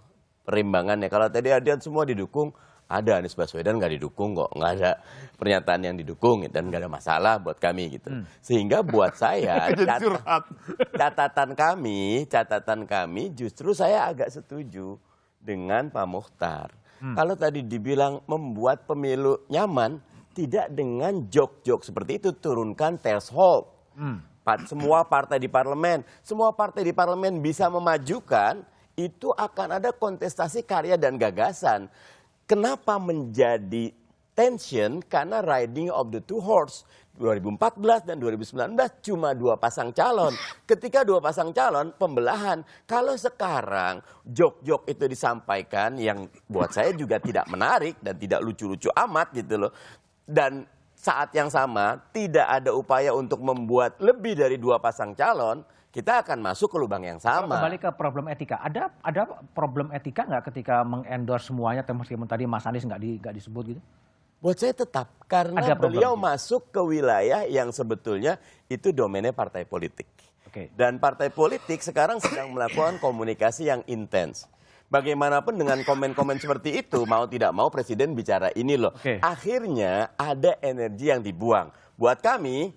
perimbangannya. Kalau tadi Adian semua didukung, ada Anies Baswedan nggak didukung kok, nggak ada pernyataan yang didukung dan nggak ada masalah buat kami gitu. Sehingga buat saya catatan kami justru saya agak setuju dengan Pak Mukhtar. Kalau tadi dibilang membuat pemilu nyaman, tidak dengan jok-jok seperti itu, turunkan threshold. Semua partai di parlemen bisa memajukan, itu akan ada kontestasi karya dan gagasan. Kenapa menjadi tension? Karena riding of the two horse. 2014 dan 2019 cuma 2 pasang calon. Ketika 2 pasang calon, pembelahan. Kalau sekarang jok-jok itu disampaikan yang buat saya juga tidak menarik dan tidak lucu-lucu amat gitu loh. Dan saat yang sama tidak ada upaya untuk membuat lebih dari 2 pasang calon, kita akan masuk ke lubang yang sama. Kembali ke problem etika. Ada problem etika nggak ketika mengendorse semuanya, meskipun tadi Mas Anies nggak disebut gitu? Buat saya tetap, karena beliau masuk ke wilayah yang sebetulnya itu domainnya partai politik. Dan partai politik sekarang sedang melakukan komunikasi yang intens. Bagaimanapun dengan komen-komen seperti itu, mau tidak mau Presiden bicara ini loh. Akhirnya ada energi yang dibuang. Buat kami,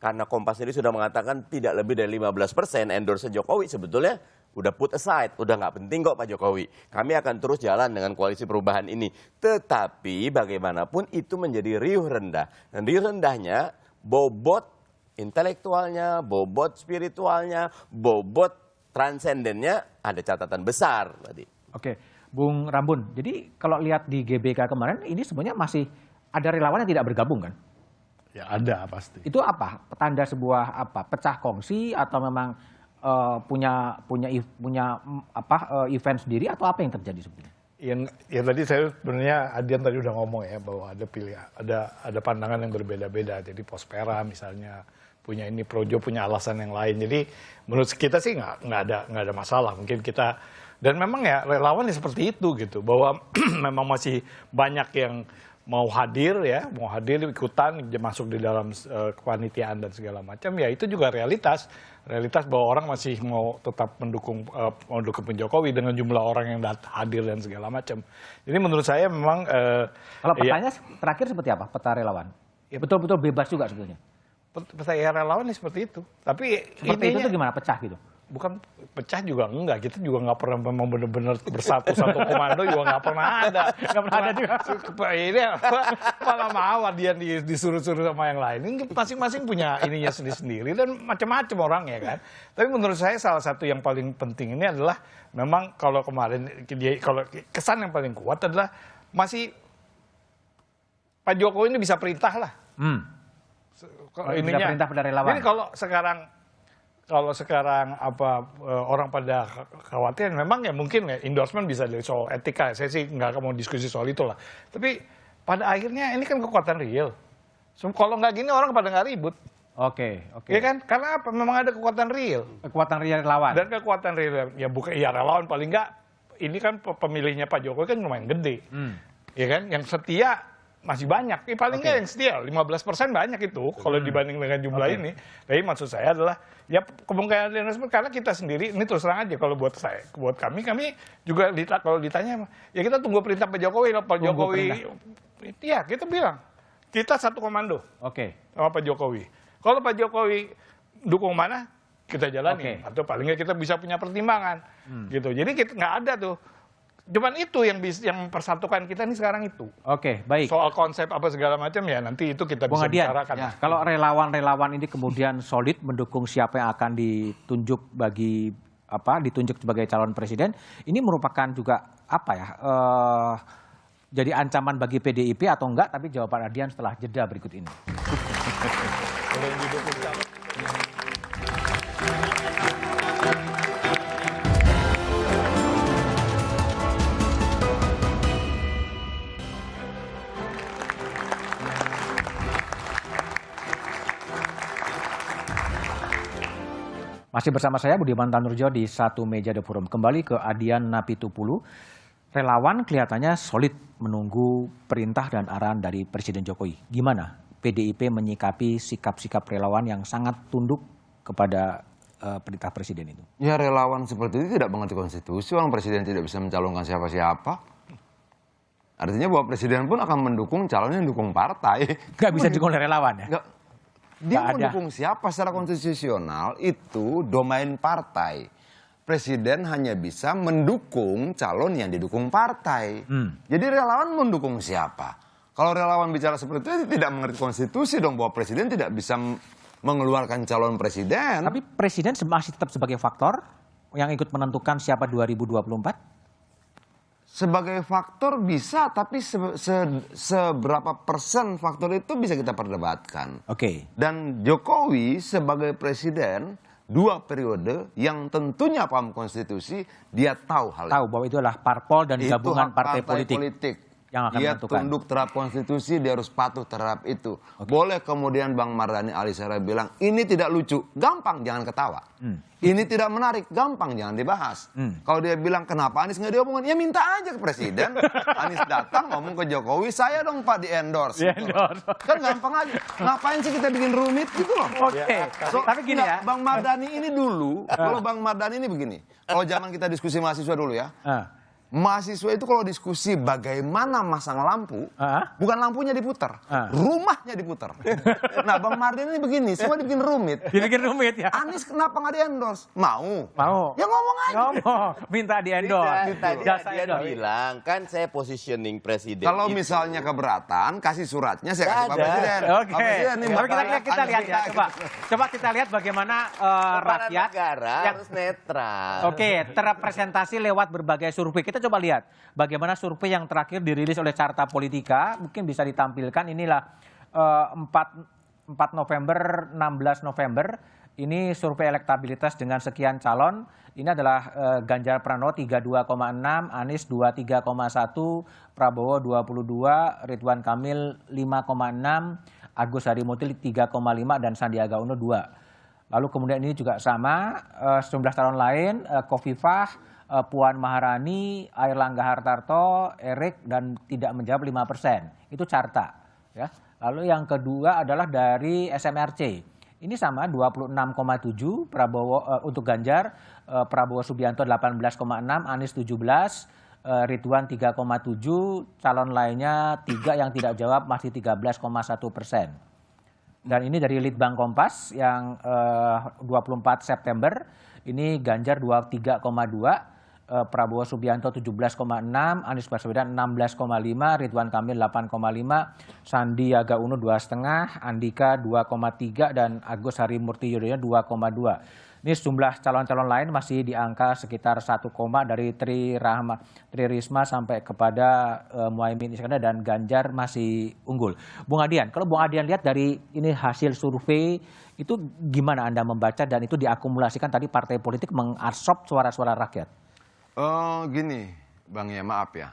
karena Kompas ini sudah mengatakan tidak lebih dari 15% endorse Jokowi, sebetulnya udah put aside, udah nggak penting kok Pak Jokowi. Kami akan terus jalan dengan koalisi perubahan ini. Tetapi bagaimanapun itu menjadi riuh rendah. Dan riuh rendahnya bobot intelektualnya, bobot spiritualnya, bobot transendennya ada catatan besar tadi. Oke, Bung Rambun. Jadi kalau lihat di GBK kemarin, ini sebenarnya masih ada relawan yang tidak bergabung kan? Ya ada pasti. Itu apa? Tanda sebuah apa? Pecah kongsi atau memang punya event sendiri atau apa yang terjadi sebenarnya? Ya tadi saya sebenarnya Adian tadi udah ngomong ya bahwa ada pilihan, ada pandangan yang berbeda-beda. Jadi Pospera misalnya punya ini, Projo punya alasan yang lain. Jadi menurut kita sih nggak ada masalah. Mungkin kita dan memang ya relawan ya seperti itu gitu, bahwa memang masih banyak yang mau hadir ikutan masuk di dalam kepanitiaan dan segala macam, ya itu juga realitas bahwa orang masih mau tetap mendukung Jokowi dengan jumlah orang yang hadir dan segala macam. Jadi menurut saya memang kalau petanya terakhir seperti apa peta relawan? Ya betul-betul bebas juga sebetulnya. Peta relawan seperti itu. Tapi seperti itu tuh gimana, pecah gitu? bukan pecah juga enggak, kita juga nggak pernah memang benar-benar bersatu satu komando juga nggak pernah ada. Nggak pernah ada juga. Ini malah mau dia disuruh-suruh sama yang lain. Ini masing-masing punya ininya sendiri-sendiri dan macam-macam orangnya kan. Tapi menurut saya salah satu yang paling penting ini adalah memang kalau kemarin kalau kesan yang paling kuat adalah masih Pak Jokowi ini bisa perintah lah. Bisa perintah pada relawan. Jadi kalau sekarang orang pada khawatir, memang ya mungkin ya endorsement bisa dari soal etika. Saya sih nggak mau diskusi soal itu lah. Tapi pada akhirnya ini kan kekuatan real. Kalau nggak gini orang pada nggak ribut. Oke. Ya kan? Karena apa? Memang ada kekuatan real. Kekuatan real relawan. Dan kekuatan real ya bukan ya relawan paling nggak. Ini kan pemilihnya Pak Jokowi kan lumayan gede. Ya kan? Yang setia masih banyak. Paling nggak yang setia 15% banyak itu kalau dibanding dengan jumlah ini. Tapi maksud saya adalah ya kemungkinan endorsement karena kita sendiri ini terus terang aja kalau buat saya, buat kami juga kalau ditanya ya kita tunggu perintah Pak Jokowi. Pak Jokowi, ya kita bilang kita satu komando. Sama Pak Jokowi. Kalau Pak Jokowi dukung mana kita jalani atau paling nggak kita bisa punya pertimbangan gitu. Jadi kita nggak ada tuh. Cuman itu yang mempersatukan kita nih sekarang itu. Baik. Soal konsep apa segala macam ya nanti itu kita bisa bicarakan. Ya, kalau relawan-relawan ini kemudian solid mendukung siapa yang akan ditunjuk ditunjuk sebagai calon presiden, ini merupakan juga jadi ancaman bagi PDIP atau enggak? Tapi jawaban Adian setelah jeda berikut ini. Masih bersama saya Budiman Tanurjo di Satu Meja The Forum. Kembali ke Adian Napitupulu. Relawan kelihatannya solid menunggu perintah dan arahan dari Presiden Jokowi. Gimana PDIP menyikapi sikap-sikap relawan yang sangat tunduk kepada perintah Presiden itu? Ya relawan seperti itu tidak mengerti konstitusi. Orang Presiden tidak bisa mencalonkan siapa-siapa. Artinya bahwa Presiden pun akan mendukung calon yang mendukung partai. Nggak bisa didukung oleh relawan ya? Dia mendukung siapa secara konstitusional itu domain partai. Presiden hanya bisa mendukung calon yang didukung partai. Jadi relawan mendukung siapa? Kalau relawan bicara seperti itu tidak mengerti konstitusi dong, bahwa presiden tidak bisa mengeluarkan calon presiden. Tapi presiden masih tetap sebagai faktor yang ikut menentukan siapa 2024? Sebagai faktor bisa, tapi seberapa persen faktor itu bisa kita perdebatkan. Dan Jokowi sebagai presiden 2 periode yang tentunya paham konstitusi, dia tahu hal itu. Tahu bahwa itu adalah parpol dan gabungan partai politik yang akan dia menentukan. Tunduk terhadap konstitusi, dia harus patuh terhadap itu. Boleh kemudian Bang Mardhani Alisera bilang, ini tidak lucu, gampang jangan ketawa. Ini tidak menarik, gampang jangan dibahas. Kalau dia bilang kenapa Anies nggak diomongin, ya minta aja ke presiden. Anies datang ngomong ke Jokowi, saya dong Pak di-endorse. Kan gampang aja. Ngapain sih kita bikin rumit gitu loh. Tapi gini ya. Bang Mardhani ini dulu, kalau Bang Mardhani ini begini. Kalau zaman kita diskusi mahasiswa dulu ya. Mahasiswa itu kalau diskusi bagaimana masang lampu, bukan lampunya diputar, rumahnya diputar. Nah, Bang Mardhani ini begini, semua dibikin rumit. Dibikin rumit ya. Anies kenapa nggak di-endorse? Mau. Ya ngomong aja. Minta di-endorse. Tadi dia bilang, kan saya positioning presiden. Kalau misalnya keberatan, kasih suratnya saya kasih Pak Presiden. Tapi kita lihat ya, coba kita lihat bagaimana rakyat negara harus netral. terrepresentasi lewat berbagai survei. Kita coba lihat bagaimana survei yang terakhir dirilis oleh Carta Politika, mungkin bisa ditampilkan. Inilah 4 November, 16 November, ini survei elektabilitas dengan sekian calon. Ini adalah Ganjar Pranowo 32,6, Anies 23,1, Prabowo 22, Ridwan Kamil 5,6, Agus Harimurti 3,5, dan Sandiaga Uno 2. Lalu kemudian ini juga sama, sejumlah calon lain, Khofifah, Puan Maharani, Airlangga Hartarto, Erik, dan tidak menjawab 5%. Itu Carta. Ya. Lalu yang kedua adalah dari SMRC. Ini sama 26,7 Prabowo untuk Ganjar, Prabowo Subianto 18,6, Anies 17, Ridwan 3,7, calon lainnya 3 yang tidak jawab masih 13,1%. Dan ini dari Litbang Kompas yang 24 September, ini Ganjar 23,2, Prabowo Subianto 17,6, Anies Baswedan 16,5, Ridwan Kamil 8,5, Sandiaga Uno 2,5, Andika 2,3, dan Agus Harimurti Yudhoyono 2,2. Ini sejumlah calon-calon lain masih di angka sekitar 1, dari Tri Risma sampai kepada Muhaimin Iskandar, dan Ganjar masih unggul. Bung Adian, kalau Bung Adian lihat dari ini hasil survei, itu gimana Anda membaca dan itu diakumulasikan tadi partai politik mengarsop suara-suara rakyat? Gini, Bang, ya maaf ya.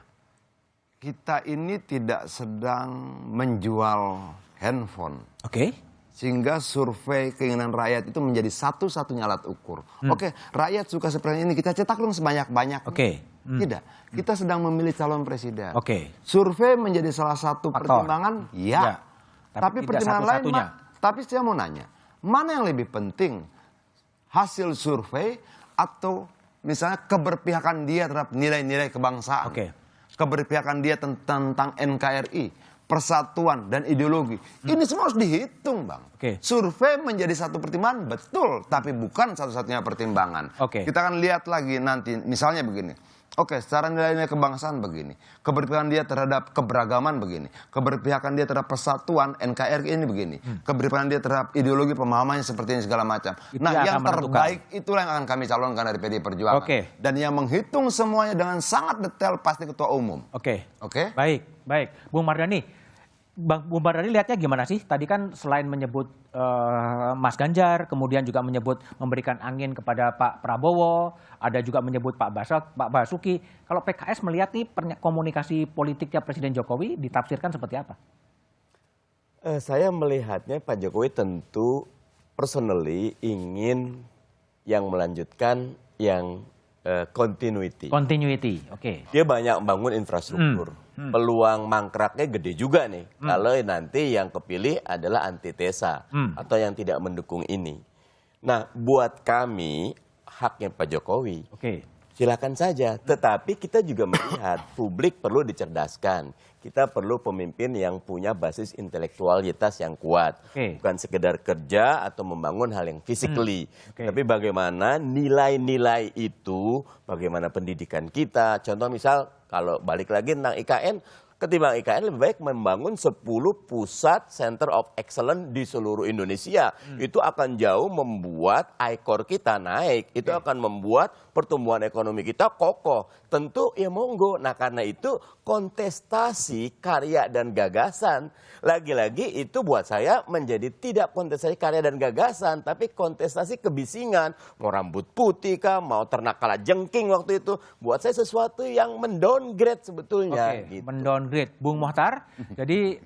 Kita ini tidak sedang menjual handphone. Oke. Sehingga survei keinginan rakyat itu menjadi satu-satunya alat ukur. Oke, rakyat suka seperti ini, kita cetak dong sebanyak-banyak. Oke. Tidak, kita sedang memilih calon presiden. Oke. Survei menjadi salah satu pertimbangan, ya. Tapi pertimbangan lain, tapi saya mau nanya, mana yang lebih penting? Hasil survei atau misalnya keberpihakan dia terhadap nilai-nilai kebangsaan, keberpihakan dia tentang NKRI, persatuan dan ideologi. Ini semua harus dihitung, Bang. Survei menjadi satu pertimbangan, betul, tapi bukan satu-satunya pertimbangan. Kita akan lihat lagi nanti, misalnya begini. Secara nilai-nilai kebangsaan begini, keberpihakan dia terhadap keberagaman begini, keberpihakan dia terhadap persatuan NKRI ini begini, keberpihakan dia terhadap ideologi pemahamannya seperti ini segala macam. Nah, yang terbaik itulah yang akan kami calonkan dari PDI Perjuangan. Dan yang menghitung semuanya dengan sangat detail pasti Ketua Umum. Baik. Bung Mardhani, Bung Mardhani lihatnya gimana sih? Tadi kan selain menyebut Mas Ganjar, kemudian juga menyebut memberikan angin kepada Pak Prabowo, ada juga menyebut Pak Basuki. Kalau PKS melihat nih komunikasi politiknya Presiden Jokowi ditafsirkan seperti apa? Saya melihatnya Pak Jokowi tentu personally ingin yang melanjutkan yang continuity. Dia banyak membangun infrastruktur. Peluang mangkraknya gede juga nih. Kalau nanti yang kepilih adalah antitesa atau yang tidak mendukung ini. Nah, buat kami haknya Pak Jokowi. Silakan saja. Tetapi kita juga melihat publik perlu dicerdaskan. Kita perlu pemimpin yang punya basis intelektualitas yang kuat. Bukan sekedar kerja atau membangun hal yang physically. Tapi bagaimana nilai-nilai itu, bagaimana pendidikan kita. Contoh misal, kalau balik lagi tentang IKN, ketimbang IKN lebih baik membangun 10 pusat Center of Excellence di seluruh Indonesia. Itu akan jauh membuat ICOR kita naik. Itu akan membuat pertumbuhan ekonomi kita kokoh. Tentu ya monggo. Nah, karena itu kontestasi karya dan gagasan. Lagi-lagi itu buat saya menjadi tidak kontestasi karya dan gagasan, tapi kontestasi kebisingan. Mau rambut putih kah, mau ternak kalajengking waktu itu. Buat saya sesuatu yang mendowngrade sebetulnya. Mendowngrade. Bung Mohtar, jadi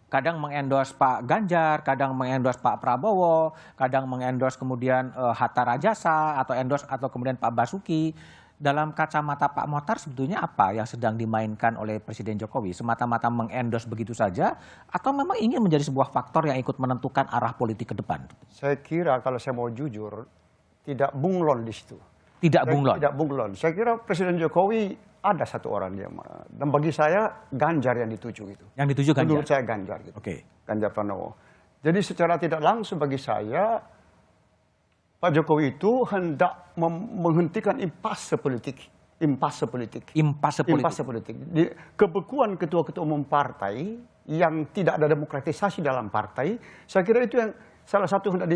kadang mengendorse Pak Ganjar, kadang mengendorse Pak Prabowo, kadang mengendorse kemudian Hatta Rajasa atau kemudian Pak Basuki. Dalam kacamata Pak Mohtar sebetulnya apa yang sedang dimainkan oleh Presiden Jokowi? Semata-mata mengendorse begitu saja atau memang ingin menjadi sebuah faktor yang ikut menentukan arah politik ke depan? Saya kira kalau saya mau jujur, tidak bunglon di situ. Tidak bunglon? Saya kira Presiden Jokowi ada satu orang dia. Dan bagi saya Ganjar yang dituju gitu. Yang dituju Ganjar? Menurut saya Ganjar gitu. Ganjar Pranowo. Jadi secara tidak langsung bagi saya, Pak Jokowi itu hendak menghentikan impasse politik. Kebekuan ketua-ketua umum partai yang tidak ada demokratisasi dalam partai, saya kira itu yang salah satu hendak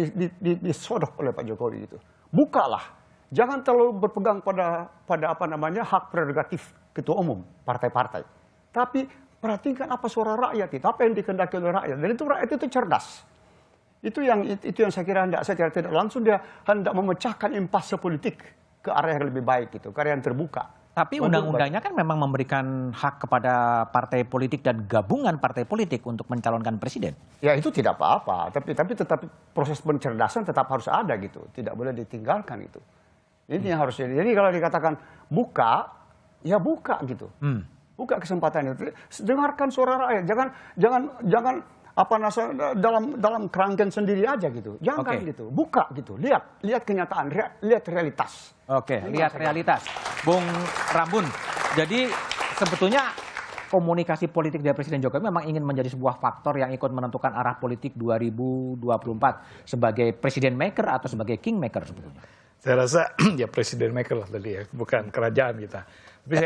disodok oleh Pak Jokowi itu. Bukalah, jangan terlalu berpegang pada hak prerogatif ketua umum partai-partai. Tapi perhatikan apa suara rakyat itu, apa yang dikehendaki oleh rakyat. Dan itu rakyat itu cerdas. Itu yang saya kira secara tidak langsung dia hendak memecahkan impasse politik ke arah yang lebih baik gitu, ke arah yang terbuka. Tapi undang-undangnya kan memang memberikan hak kepada partai politik dan gabungan partai politik untuk mencalonkan presiden. Ya itu tidak apa-apa, tapi tetap proses pencerdasan tetap harus ada gitu, tidak boleh ditinggalkan itu. Ini yang harus jadi. Jadi kalau dikatakan buka, ya buka gitu, buka kesempatan itu. Dengarkan suara rakyat, jangan dalam kerangkeng sendiri aja gitu. Jangan gitu. Buka gitu. Lihat kenyataan, lihat realitas. Lihat realitas. Bung Rambun. Jadi sebetulnya komunikasi politik dari Presiden Jokowi memang ingin menjadi sebuah faktor yang ikut menentukan arah politik 2024 sebagai presiden maker atau sebagai king maker sebetulnya? Saya rasa ya presiden maker lah tadi ya, bukan kerajaan kita. Tapi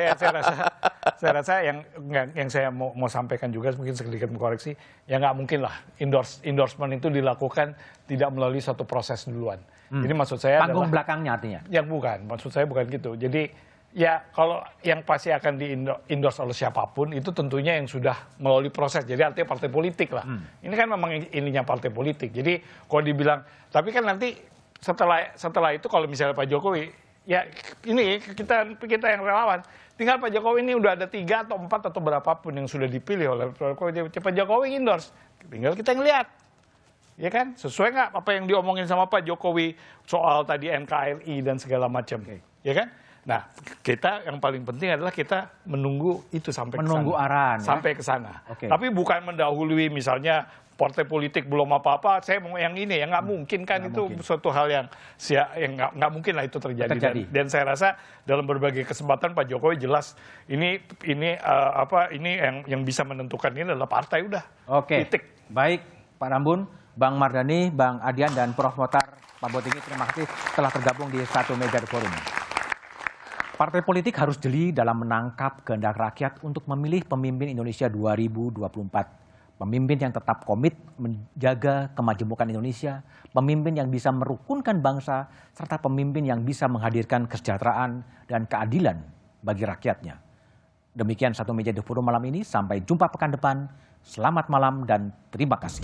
saya rasa yang saya mau sampaikan juga mungkin sedikit mengkoreksi, ya nggak mungkin lah endorsement itu dilakukan tidak melalui satu proses duluan. Jadi maksud saya panggung adalah, belakangnya artinya? Yang bukan, maksud saya bukan gitu. Jadi ya kalau yang pasti akan di-endorse oleh siapapun itu tentunya yang sudah melalui proses. Jadi artinya partai politik lah. Ini kan memang ininya partai politik. Jadi kalau dibilang, tapi kan nanti setelah itu kalau misalnya Pak Jokowi, ya ini kita yang relawan, tinggal Pak Jokowi ini udah ada 3 atau 4 atau berapapun yang sudah dipilih oleh Pak Jokowi endorse, tinggal kita ngelihat. Ya kan, sesuai nggak apa yang diomongin sama Pak Jokowi soal tadi NKRI dan segala macam, ya kan? Nah, kita yang paling penting adalah kita menunggu itu sampai menunggu arahan, sampai ke sana. Tapi bukan mendahului misalnya partai politik belum apa-apa, saya mau yang ini, ya nggak mungkin kan, itu suatu hal yang nggak mungkin lah itu terjadi. Dan saya rasa dalam berbagai kesempatan Pak Jokowi jelas ini yang bisa menentukan ini adalah partai udah. Titik. Baik, Pak Rambun, Bang Mardhani, Bang Adian, dan Prof. Mokhtar Pabotinggi, terima kasih telah tergabung di Satu Meja Forum. Partai politik harus jeli dalam menangkap kehendak rakyat untuk memilih pemimpin Indonesia 2024. Pemimpin yang tetap komit menjaga kemajemukan Indonesia, pemimpin yang bisa merukunkan bangsa, serta pemimpin yang bisa menghadirkan kesejahteraan dan keadilan bagi rakyatnya. Demikian Satu Meja Forum malam ini, sampai jumpa pekan depan. Selamat malam dan terima kasih.